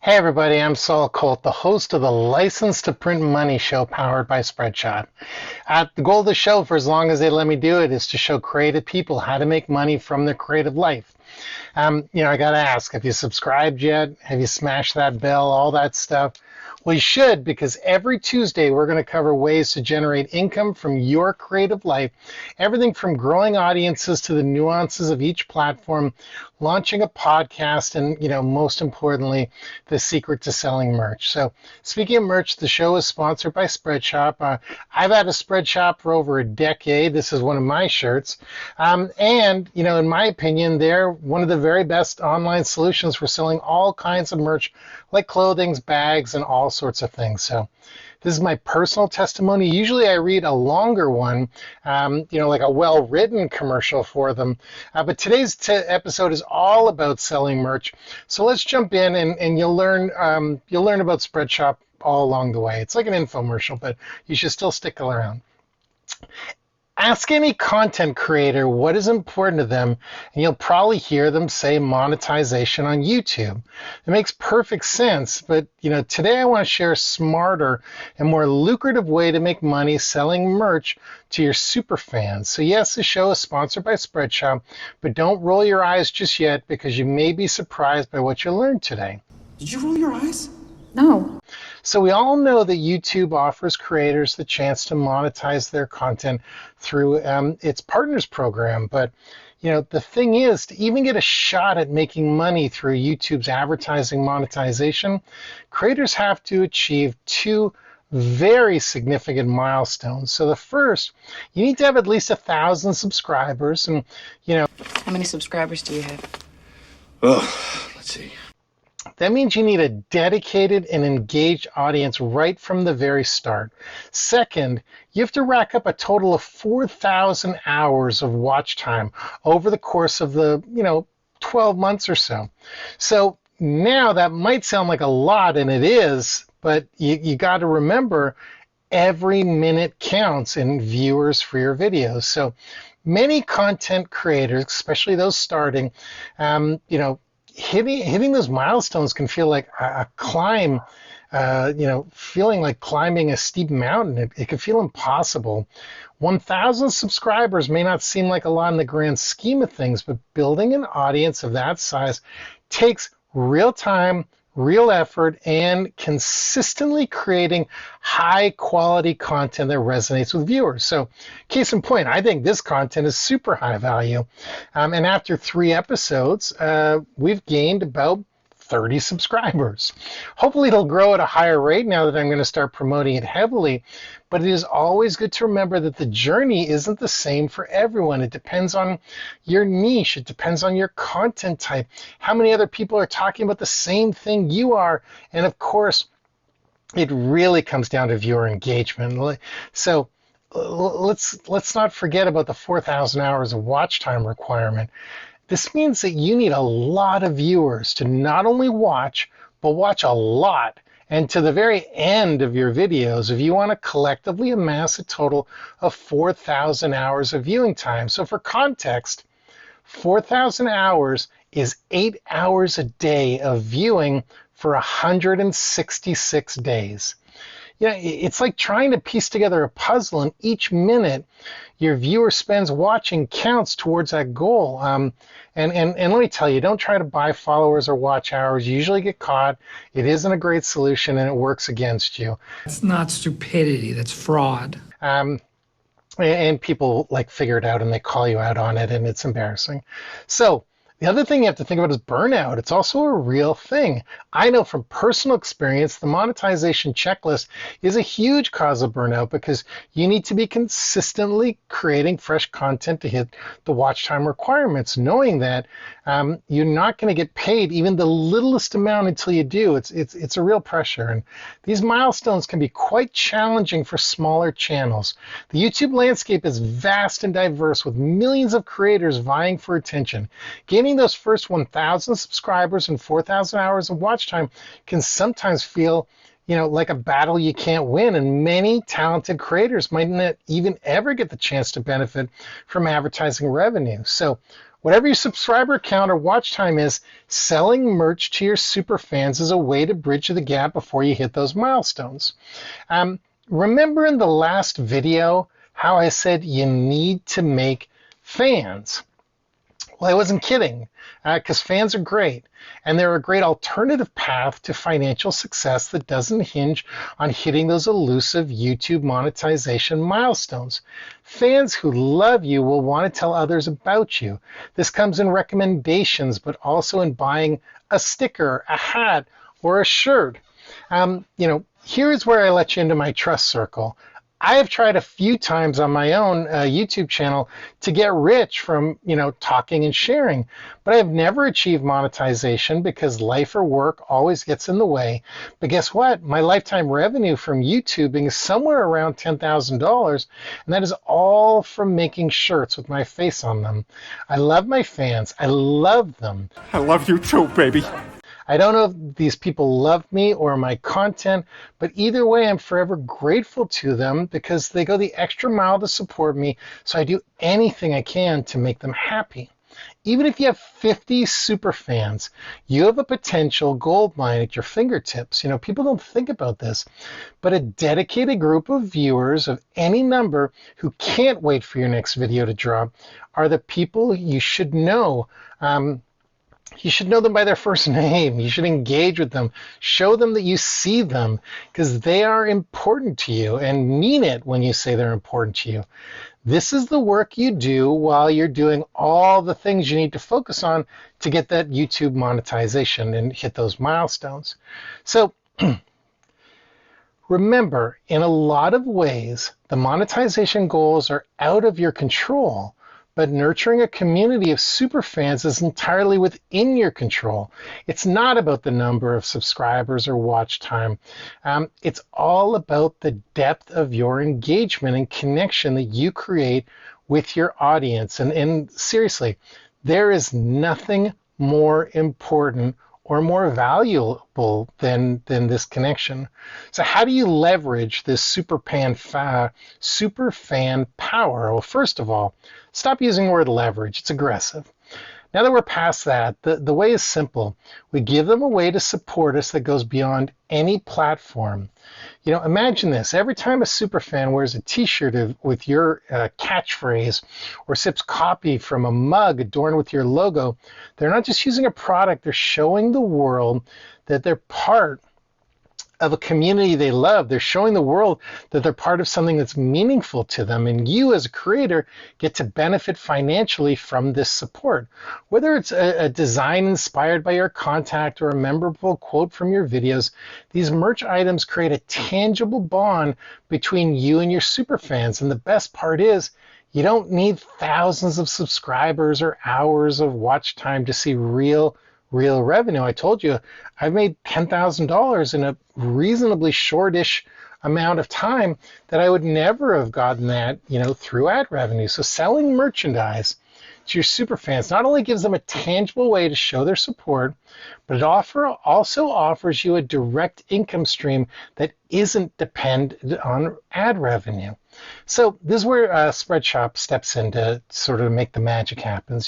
Hey everybody, I'm Saul Colt, the host of the License to Print Money show powered by Spreadshop. The goal of the show, for as long as they let me do it, is to show creative people how to make money from their creative life. I got to ask, have you subscribed yet? Have you smashed that bell, all that stuff? Well, you should, because every Tuesday we're going to cover ways to generate income from your creative life. Everything from growing audiences to the nuances of each platform, launching a podcast, and, most importantly, the secret to selling merch. So speaking of merch, the show is sponsored by Spreadshop. I've had a Spreadshop for over a decade. This is one of my shirts. In my opinion, they're one of the very best online solutions for selling all kinds of merch like clothing, bags, and all sorts of things. So this is my personal testimony. Usually I read a longer one, like a well-written commercial for them. But today's episode is all about selling merch. So let's jump in and you'll learn about Spreadshop all along the way. It's like an infomercial, but you should still stick around. Ask any content creator what is important to them, and you'll probably hear them say monetization on YouTube. It makes perfect sense, but today I want to share a smarter and more lucrative way to make money selling merch to your superfans. So yes, the show is sponsored by Spreadshop, but don't roll your eyes just yet because you may be surprised by what you'll learn today. Did you roll your eyes? No. So we all know that YouTube offers creators the chance to monetize their content through its partners program. But, the thing is, to even get a shot at making money through YouTube's advertising monetization, creators have to achieve two very significant milestones. So the first, you need to have at least 1,000 subscribers. And, How many subscribers do you have? Oh, let's see. That means you need a dedicated and engaged audience right from the very start. Second, you have to rack up a total of 4,000 hours of watch time over the course of the, 12 months or so. So now that might sound like a lot, and it is, but you got to remember every minute counts in viewers for your videos. So many content creators, especially those starting, hitting those milestones can feel like a climb, feeling like climbing a steep mountain. It can feel impossible. 1,000 subscribers may not seem like a lot in the grand scheme of things, but building an audience of that size takes real time, real effort, and consistently creating high quality content that resonates with viewers. So case in point, I think this content is super high value. And after 3 episodes, we've gained about 30 subscribers. Hopefully it'll grow at a higher rate now that I'm going to start promoting it heavily. But it is always good to remember that the journey isn't the same for everyone. It depends on your niche. It depends on your content type, how many other people are talking about the same thing you are. And of course, it really comes down to viewer engagement. So let's not forget about the 4,000 hours of watch time requirement. This means that you need a lot of viewers to not only watch, but watch a lot. And to the very end of your videos, if you want to collectively amass a total of 4,000 hours of viewing time. So for context, 4,000 hours is 8 hours a day of viewing for 166 days. It's like trying to piece together a puzzle, and each minute your viewer spends watching counts towards that goal. And let me tell you, don't try to buy followers or watch hours. You usually get caught. It isn't a great solution, and it works against you. It's not stupidity, that's fraud. And people figure it out, and they call you out on it, and it's embarrassing. So the other thing you have to think about is burnout. It's also a real thing. I know from personal experience, the monetization checklist is a huge cause of burnout because you need to be consistently creating fresh content to hit the watch time requirements, knowing that you're not going to get paid even the littlest amount until you do. It's a real pressure. And these milestones can be quite challenging for smaller channels. The YouTube landscape is vast and diverse with millions of creators vying for attention. Gaining those first 1,000 subscribers and 4,000 hours of watch time can sometimes feel, like a battle you can't win, and many talented creators might not even ever get the chance to benefit from advertising revenue. So Whatever your subscriber count or watch time is, selling merch to your superfans is a way to bridge the gap before you hit those milestones. Remember in the last video how I said you need to make fans? Well, I wasn't kidding, because fans are great, and they're a great alternative path to financial success that doesn't hinge on hitting those elusive YouTube monetization milestones. Fans who love you will want to tell others about you. This comes in recommendations, but also in buying a sticker, a hat, or a shirt. Here's where I let you into my trust circle. I have tried a few times on my own YouTube channel to get rich from, talking and sharing, but I have never achieved monetization because life or work always gets in the way. But guess what? My lifetime revenue from YouTubing is somewhere around $10,000, and that is all from making shirts with my face on them. I love my fans. I love them. I love you too, baby. I don't know if these people love me or my content, but either way, I'm forever grateful to them because they go the extra mile to support me, so I do anything I can to make them happy. Even if you have 50 super fans, you have a potential gold mine at your fingertips. People don't think about this, but a dedicated group of viewers of any number who can't wait for your next video to drop are the people you should know. You should know them by their first name. You should engage with them. Show them that you see them because they are important to you, and mean it when you say they're important to you. This is the work you do while you're doing all the things you need to focus on to get that YouTube monetization and hit those milestones. So remember, in a lot of ways, the monetization goals are out of your control. But nurturing a community of superfans is entirely within your control. It's not about the number of subscribers or watch time. It's all about the depth of your engagement and connection that you create with your audience. And seriously, there is nothing more important or more valuable than this connection. So how do you leverage this superfan power? Well, first of all, stop using the word leverage. It's aggressive. Now that we're past that, the way is simple. We give them a way to support us that goes beyond any platform. Imagine this. Every time a superfan wears a t-shirt with your catchphrase or sips coffee from a mug adorned with your logo, they're not just using a product, they're showing the world that they're part of a community they love. They're showing the world that they're part of something that's meaningful to them, and you as a creator get to benefit financially from this support. Whether it's a design inspired by your contact or a memorable quote from your videos, these merch items create a tangible bond between you and your superfans. And the best part is, you don't need thousands of subscribers or hours of watch time to see real revenue. I told you I've made $10,000 in a reasonably shortish amount of time that I would never have gotten that, through ad revenue. So selling merchandise to your superfans not only gives them a tangible way to show their support, but it also offers you a direct income stream that isn't dependent on ad revenue. So this is where Spreadshop steps in to sort of make the magic happen.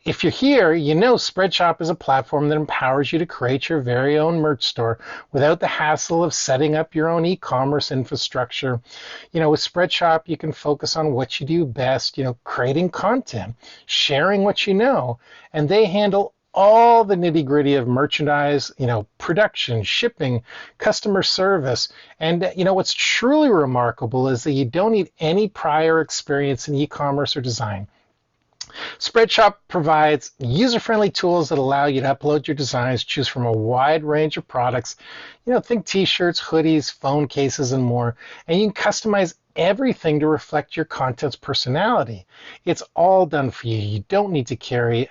If you're here, Spreadshop is a platform that empowers you to create your very own merch store without the hassle of setting up your own e-commerce infrastructure. With Spreadshop, you can focus on what you do best, creating content, sharing what you know, and they handle all the nitty-gritty of merchandise, production, shipping, customer service. And what's truly remarkable is that you don't need any prior experience in e-commerce or design. Spreadshop provides user-friendly tools that allow you to upload your designs, choose from a wide range of products, think t-shirts, hoodies, phone cases, and more, and you can customize everything to reflect your content's personality. It's all done for you. You don't need to carry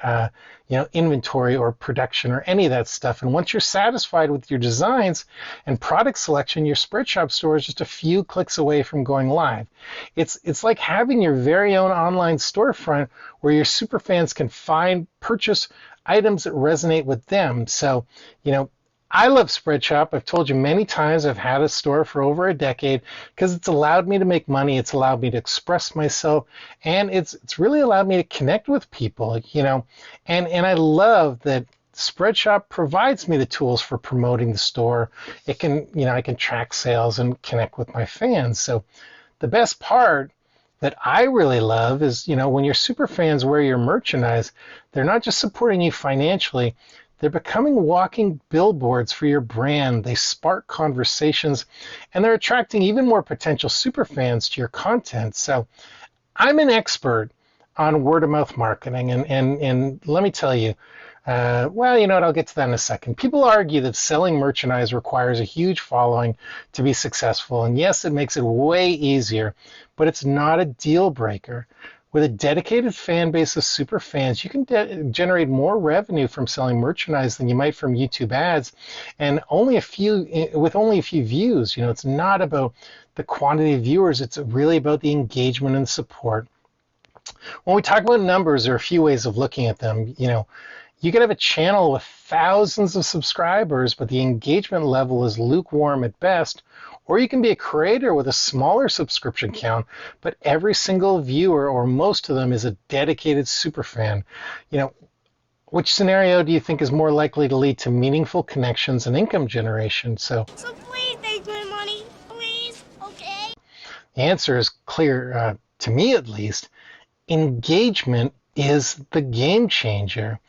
inventory or production or any of that stuff. And once you're satisfied with your designs and product selection, your Spreadshop store is just a few clicks away from going live. It's like having your very own online storefront where your superfans can purchase items that resonate with them. So, I love Spreadshop. I've told you many times I've had a store for over a decade because it's allowed me to make money. It's allowed me to express myself, and it's really allowed me to connect with people, and I love that Spreadshop provides me the tools for promoting the store. It can, I can track sales and connect with my fans. So the best part that I really love is, when your super fans wear your merchandise, they're not just supporting you financially, they're becoming walking billboards for your brand. They spark conversations, and they're attracting even more potential super fans to your content. So I'm an expert on word of mouth marketing, and let me tell you, well, you know what, I'll get to that in a second. People argue that selling merchandise requires a huge following to be successful, and yes, it makes it way easier, but it's not a deal breaker. With a dedicated fan base of super fans, you can generate more revenue from selling merchandise than you might from YouTube ads, and with only a few views. It's not about the quantity of viewers, it's really about the engagement and support. When we talk about numbers, there are a few ways of looking at them. You could have a channel with thousands of subscribers, but the engagement level is lukewarm at best, or you can be a creator with a smaller subscription count, but every single viewer, or most of them, is a dedicated super fan. Which scenario do you think is more likely to lead to meaningful connections and income generation? So please take my money, please, okay? the answer is clear, to me at least. Engagement is the game changer.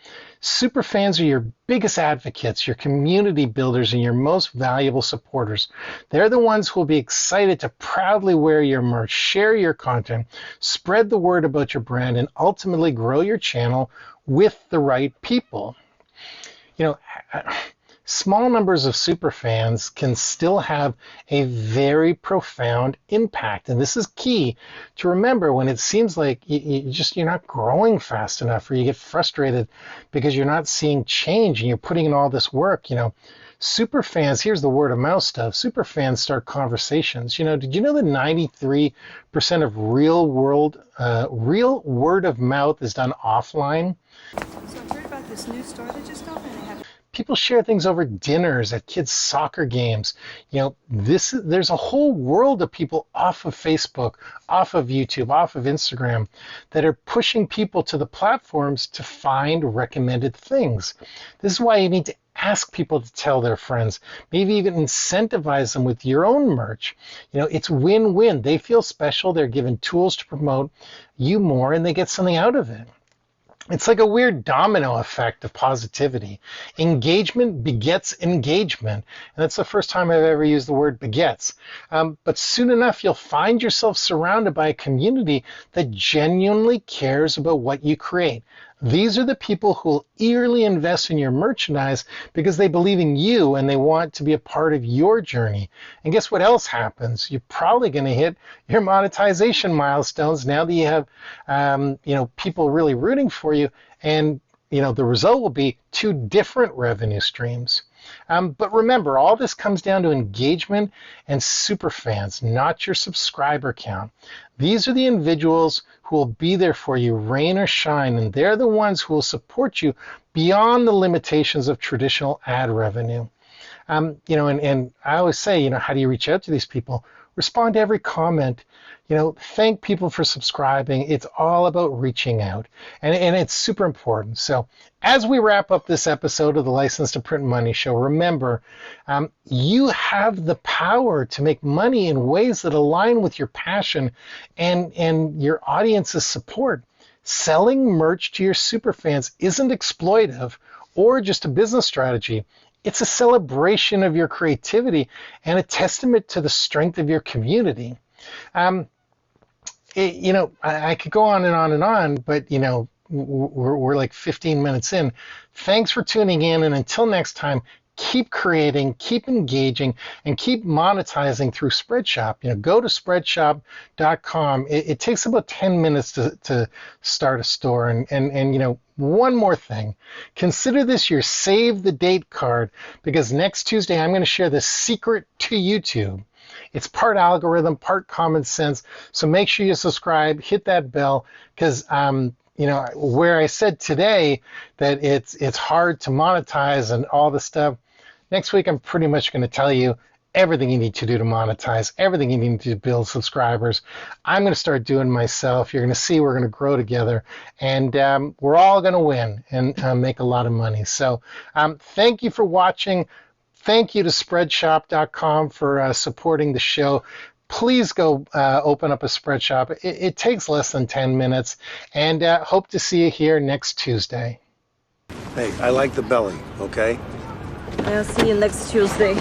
Superfans are your biggest advocates, your community builders, and your most valuable supporters. They're the ones who will be excited to proudly wear your merch, share your content, spread the word about your brand, and ultimately grow your channel with the right people. Small numbers of superfans can still have a very profound impact. And this is key to remember when it seems like you're not growing fast enough, or you get frustrated because you're not seeing change and you're putting in all this work. Superfans, here's the word of mouth stuff. Superfans start conversations. Did you know that 93% of real word of mouth is done offline? So I've heard about this new store that just opened. People share things over dinners, at kids' soccer games. There's a whole world of people off of Facebook, off of YouTube, off of Instagram that are pushing people to the platforms to find recommended things. This is why you need to ask people to tell their friends, maybe even incentivize them with your own merch. It's win-win. They feel special, they're given tools to promote you more, and they get something out of it. It's like a weird domino effect of positivity. Engagement begets engagement. And that's the first time I've ever used the word begets. But soon enough, you'll find yourself surrounded by a community that genuinely cares about what you create. These are the people who will eagerly invest in your merchandise because they believe in you and they want to be a part of your journey. And guess what else happens? You're probably going to hit your monetization milestones now that you have people really rooting for you. And the result will be two different revenue streams. But remember, all this comes down to engagement and superfans, not your subscriber count. These are the individuals who will be there for you, rain or shine, and they're the ones who will support you beyond the limitations of traditional ad revenue. And I always say, how do you reach out to these people? Respond to every comment. Thank people for subscribing. It's all about reaching out, and it's super important. So as we wrap up this episode of the License to Print Money Show, remember, you have the power to make money in ways that align with your passion and your audience's support. Selling merch to your superfans isn't exploitive or just a business strategy. It's a celebration of your creativity and a testament to the strength of your community. I could go on and on and on, but we're like 15 minutes in. Thanks for tuning in, and until next time, keep creating, keep engaging, and keep monetizing through Spreadshop. Go to Spreadshop.com. It takes about 10 minutes to start a store. And one more thing. Consider this your save the date card, because next Tuesday I'm going to share the secret to YouTube. It's part algorithm, part common sense. So make sure you subscribe, hit that bell, because where I said today that it's hard to monetize and all the stuff, Next week, I'm pretty much going to tell you everything you need to do to monetize, everything you need to build subscribers. I'm going to start doing myself. You're going to see we're going to grow together, and we're all going to win and make a lot of money. So thank you for watching. Thank you to Spreadshop.com for supporting the show. Please go open up a Spreadshop. It takes less than 10 minutes, and hope to see you here next Tuesday. Hey, I like the belly, okay? I'll see you next Tuesday.